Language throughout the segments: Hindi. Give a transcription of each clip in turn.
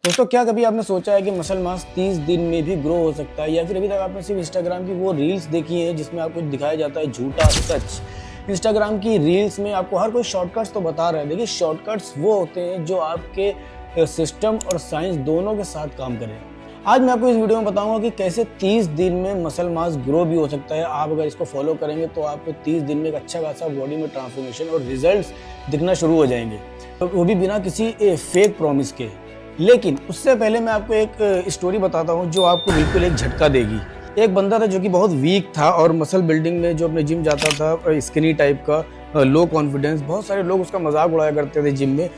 दोस्तों, क्या कभी आपने सोचा है कि मसल मास 30 दिन में भी ग्रो हो सकता है? या फिर अभी तक आपने सिर्फ इंस्टाग्राम की वो रील्स देखी है जिसमें आपको दिखाया जाता है झूठा सच। इंस्टाग्राम की रील्स में आपको हर कोई शॉर्टकट्स तो बता रहा है। देखिए, शॉर्टकट्स वो होते हैं जो आपके सिस्टम और साइंस दोनों के साथ काम करें। आज मैं आपको इस वीडियो में बताऊंगा कि कैसे 30 दिन में मसल मास ग्रो भी हो सकता है। आप अगर इसको फॉलो करेंगे तो आपको 30 दिन में एक अच्छा खासा बॉडी में ट्रांसफॉर्मेशन और रिजल्ट्स दिखना शुरू हो जाएंगे, तो वो भी बिना किसी फेक प्रॉमिस के। लेकिन उससे पहले मैं आपको एक स्टोरी बताता हूँ जो आपको बिल्कुल एक झटका देगी। एक बंदा था जो कि बहुत वीक था और मसल बिल्डिंग में जो अपने जिम जाता था, स्किनी टाइप का, लो कॉन्फिडेंस। बहुत सारे लोग उसका मजाक उड़ाया करते थे जिम में।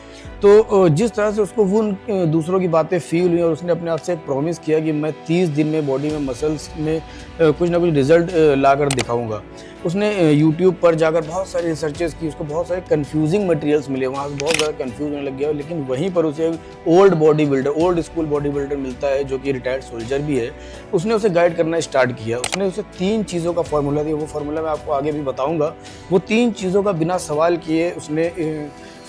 तो जिस तरह से उसको वो दूसरों की बातें फील हुई और उसने अपने आप से एक प्रॉमिस किया कि मैं 30 दिन में बॉडी में मसल्स में कुछ ना कुछ रिजल्ट ला कर दिखाऊंगा। उसने यूट्यूब पर जाकर बहुत सारी रिसर्चेस की, उसको बहुत सारे कंफ्यूजिंग मटेरियल्स मिले, वहाँ से बहुत ज़्यादा कंफ्यूज होने लग गया। लेकिन वहीं पर उसे एक ओल्ड स्कूल बॉडी बिल्डर मिलता है जो कि रिटायर्ड सोल्जर भी है। उसने उसे गाइड करना स्टार्ट किया। उसने उसे 3 चीज़ों का फार्मूला दिया। वो फार्मूला मैं आपको आगे भी बताऊंगा। वो 3 चीज़ों का बिना सवाल किए उसने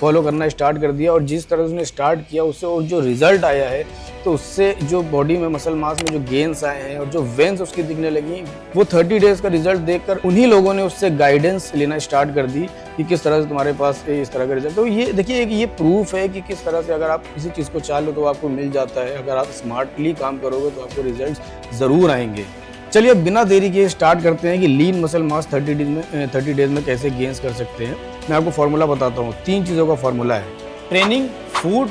फॉलो करना स्टार्ट कर दिया, और जिस तरह उसने स्टार्ट किया उससे और जो रिजल्ट आया है, तो उससे जो बॉडी में मसल मास में जो गेन्स आए हैं और जो वेन्स उसकी दिखने लगी, वो 30 डेज का रिजल्ट देखकर उन्हीं लोगों ने उससे गाइडेंस लेना स्टार्ट कर दी कि किस तरह से तुम्हारे पास इस तरह का रिजल्ट। तो ये देखिए, ये प्रूफ है कि किस तरह से अगर आप किसी चीज़ को चाह लो तो आपको मिल जाता है। अगर आप स्मार्टली काम करोगे तो आपको रिजल्ट ज़रूर आएंगे। चलिए, अब बिना देरी के स्टार्ट करते हैं कि लीन मसल मास 30 डेज में कैसे गेन्स कर सकते हैं। मैं आपको फार्मूला बताता हूँ। 3 चीज़ों का फार्मूला है: ट्रेनिंग, फूड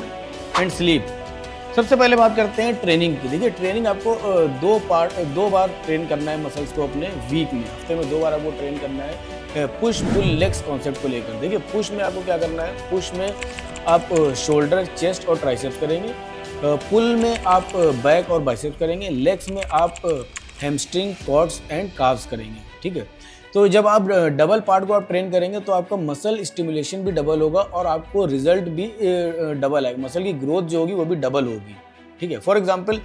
एंड स्लीप। सबसे पहले बात करते हैं ट्रेनिंग की। देखिए, ट्रेनिंग आपको 2 बार ट्रेन करना है मसल्स को अपने वीक में। हफ्ते में 2 बार आपको ट्रेन करना है पुश पुल लेग्स कॉन्सेप्ट को लेकर। देखिए, पुश में आपको क्या करना है? पुश में आप शोल्डर, चेस्ट और ट्राइसेप्स करेंगे। पुल में आप बैक और बाइसेप्स करेंगे। लेग्स में आप हैमस्ट्रिंग, क्वाड्स एंड काव्स करेंगे। ठीक है। तो जब आप डबल पार्ट को आप ट्रेन करेंगे तो आपका मसल स्टिमुलेशन भी डबल होगा और आपको रिजल्ट भी डबल आएगा। मसल की ग्रोथ जो होगी वो भी डबल होगी। ठीक है। फॉर एग्जांपल,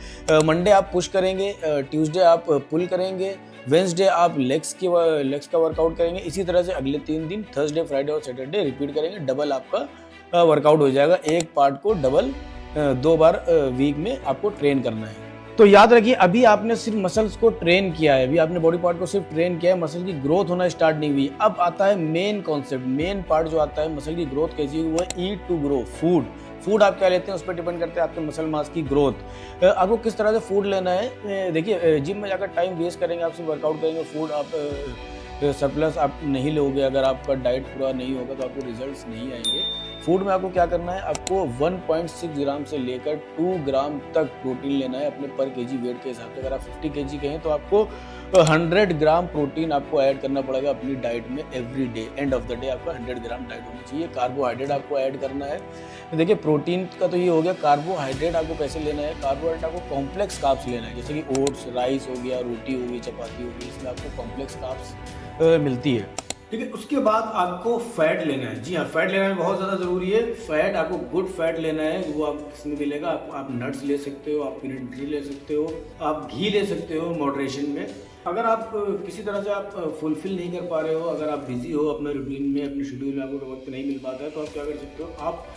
मंडे आप पुश करेंगे, ट्यूसडे आप पुल करेंगे, वेंसडे आप लेग्स का वर्कआउट करेंगे। इसी तरह से अगले 3 दिन थर्सडे, फ्राइडे और सैटरडे रिपीट करेंगे। डबल आपका वर्कआउट हो जाएगा। एक पार्ट को डबल 2 बार वीक में आपको ट्रेन करना है। तो याद रखिए, अभी आपने सिर्फ मसल्स को ट्रेन किया है, अभी आपने बॉडी पार्ट को सिर्फ ट्रेन किया है, मसल की ग्रोथ होना स्टार्ट नहीं हुई। अब आता है मेन कॉन्सेप्ट, मेन पार्ट जो आता है मसल की ग्रोथ कैसी हुई, वो है ईट टू ग्रो। फूड आप क्या लेते हैं उस पर डिपेंड करते हैं आपके मसल मास की ग्रोथ। आपको किस तरह से फूड लेना है? देखिए, जिम में जाकर टाइम वेस्ट करेंगे, आप सिर्फ वर्कआउट करेंगे, फूड आप सरप्लस आप नहीं लोगे, अगर आपका डाइट पूरा नहीं होगा तो आपको रिजल्ट्स नहीं आएंगे। फूड में आपको क्या करना है? आपको 1.6 ग्राम से लेकर 2 ग्राम तक प्रोटीन लेना है अपने पर केजी वेट के हिसाब से। अगर आप 50 केजी के हैं तो आपको 100 ग्राम प्रोटीन आपको ऐड करना पड़ेगा अपनी डाइट में every day. End of the day आपका 100 ग्राम डाइट होनी चाहिए। कार्बोहाइड्रेट आपको ऐड करना है। देखिए, प्रोटीन का तो ये हो गया। कार्बोहाइड्रेट आपको कैसे लेना है? कार्बोहाइड्रेट आपको कॉम्प्लेक्स कार्ब्स लेना है, जैसे कि ओट्स, राइस हो गया, रोटी हो गई, चपाती हो गई। इसमें आपको कॉम्प्लेक्स कार्ब्स मिलती है। ठीक है। उसके बाद आपको फैट लेना है। जी हाँ, फैट लेना बहुत ज़्यादा ज़रूरी है। फैट आपको गुड फैट लेना है। वो आप किसमें मिलेगा? आप नट्स ले सकते हो, आप पीनट बटर ले सकते हो, आप घी ले सकते हो मॉडरेशन में। अगर आप किसी तरह से आप फुलफिल नहीं कर पा रहे हो, अगर आप बिजी हो अपने रूटीन में, अपने शेड्यूल में आपको वक्त नहीं मिल पाता है, तो आप क्या कर सकते हो? आप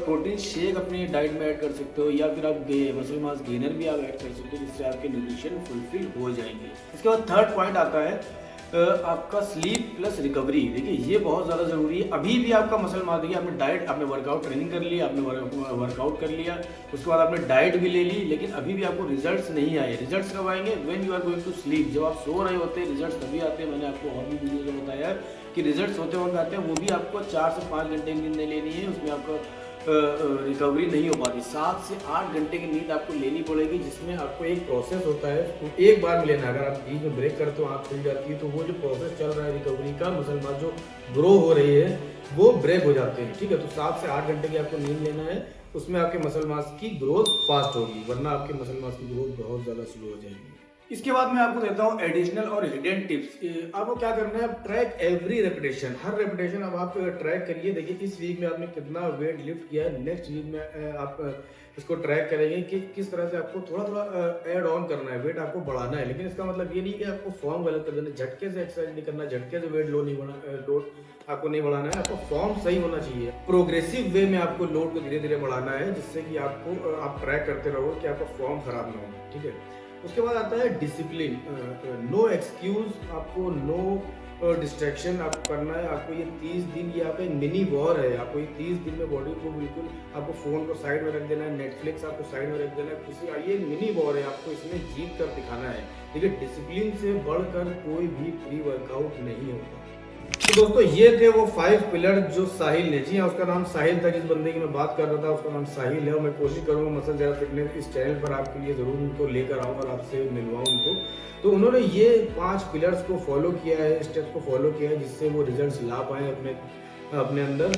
प्रोटीन शेक अपनी डाइट में ऐड कर सकते हो, या फिर आप मसल मास गेनर भी आप ऐड कर सकते हो, जिससे आपके न्यूट्रिशन फुलफिल हो जाएंगे। इसके बाद थर्ड पॉइंट आता है आपका स्लीप प्लस रिकवरी। देखिए, ये बहुत ज़्यादा ज़रूरी है। अभी भी आपका मसल मास, देखिए, आपने डाइट, आपने वर्कआउट ट्रेनिंग कर लिया, आपने वर्कआउट कर लिया, उसके बाद आपने डाइट भी ले ली, लेकिन अभी भी आपको रिजल्ट्स नहीं आए। रिजल्ट्स कब आएंगे? When you are going to sleep. जब आप सो रहे होते हैं रिजल्ट्स तभी आते हैं। मैंने आपको और भी वीडियो में बताया कि रिजल्ट्स होते वक्त आते हैं। वो भी आपको 4 से 5 घंटे की नींद नहीं लेनी है, उसमें आपका रिकवरी नहीं हो पाती। 7 से 8 घंटे की नींद आपको लेनी पड़ेगी, जिसमें आपको एक प्रोसेस होता है, तो एक बार में लेना। अगर आप बीच में ब्रेक करते हो, आँख खुल जाती है, तो वो जो प्रोसेस चल रहा है रिकवरी का, मसल मास जो ग्रो हो रही है, वो ब्रेक हो जाते हैं। ठीक है। तो 7 से 8 घंटे की आपको नींद लेना है, उसमें आपके मसल मास की ग्रोथ फास्ट होगी, वरना आपके मसल मास की ग्रोथ बहुत ज़्यादा स्लो हो जाएगी। इसके बाद मैं आपको देता हूँ एडिशनल और हिडन टिप्स। आपको क्या करना है, ट्रैक एवरी रेपिटेशन, हर रेपिटेशन अब आप ट्रैक करिए। देखिए इस वीक में आपने कितना वेट लिफ्ट किया है, नेक्स्ट वीक में आप इसको ट्रैक करेंगे कि किस तरह से आपको थोड़ा थोड़ा ऐड ऑन करना है, वेट आपको बढ़ाना है। लेकिन इसका मतलब ये नहीं कि आपको फॉर्म गलत कर देना, झटके से एक्सरसाइज नहीं करना, झटके से वेट लोड नहीं बढ़ा लोड आपको नहीं बढ़ाना है। आपको फॉर्म सही होना चाहिए, प्रोग्रेसिव वे में आपको लोड को धीरे धीरे बढ़ाना है, जिससे कि आपको आप ट्रैक करते रहो कि आपका फॉर्म खराब ना हो। ठीक है, उसके बाद आता है डिसिप्लिन, नो एक्सक्यूज, आपको नो डिस्ट्रैक्शन आपको करना है। आपको ये 30 दिन ये आपका मिनी वॉर है, आपको ये 30 दिन में बॉडी को बिल्कुल आपको फ़ोन को साइड में रख देना है, नेटफ्लिक्स आपको साइड में रख देना है, किसी ये मिनी वॉर है, आपको इसमें जीत कर दिखाना है। देखिए डिसिप्लिन से बढ़कर कोई भी प्री वर्कआउट नहीं होता। तो दोस्तों ये थे वो 5 पिलर जो साहिल ने, जी हाँ उसका नाम साहिल था, जिस बंदे की मैं बात कर रहा था उसका नाम साहिल है। और मैं कोशिश करूँगा मसल ज़्यादा फिटनेस इस चैनल पर आपके लिए ज़रूर उनको लेकर आऊँ और आपसे मिलवाऊँ उनको। तो उन्होंने ये 5 पिलर्स को फॉलो किया है, स्टेप्स को फॉलो किया है, जिससे वो रिजल्ट्स ला पाएँ अपने अंदर।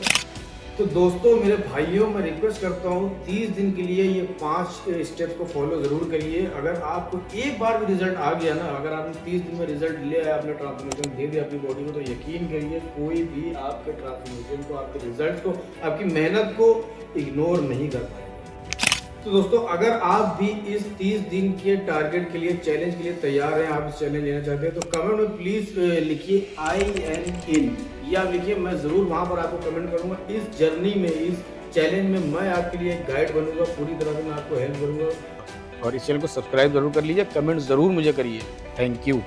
तो दोस्तों मेरे भाइयों, मैं रिक्वेस्ट करता हूँ 30 दिन के लिए ये 5 स्टेप्स को फॉलो ज़रूर करिए। अगर आपको एक बार भी रिजल्ट आ गया ना, अगर आपने 30 दिन में रिजल्ट ले आया, आपने ट्रांसफॉर्मेशन दे दिया अपनी बॉडी को, तो यकीन करिए कोई भी आपके ट्रांसफॉर्मेशन को, आपके रिजल्ट को, आपकी मेहनत को इग्नोर नहीं कर पाएगा। तो दोस्तों अगर आप भी इस 30 दिन के टारगेट के लिए, चैलेंज के लिए तैयार हैं, आप इस चैलेंज लेना चाहते हैं, तो कमेंट में प्लीज़ लिखिए आई एम इन, या लिखिए, मैं ज़रूर वहाँ पर आपको कमेंट करूँगा। इस जर्नी में, इस चैलेंज में मैं आपके लिए एक गाइड बनूंगा, पूरी तरह से मैं आपको हेल्प करूँगा। और इस चैनल को सब्सक्राइब जरूर कर लीजिए, कमेंट ज़रूर मुझे करिए। Thank you.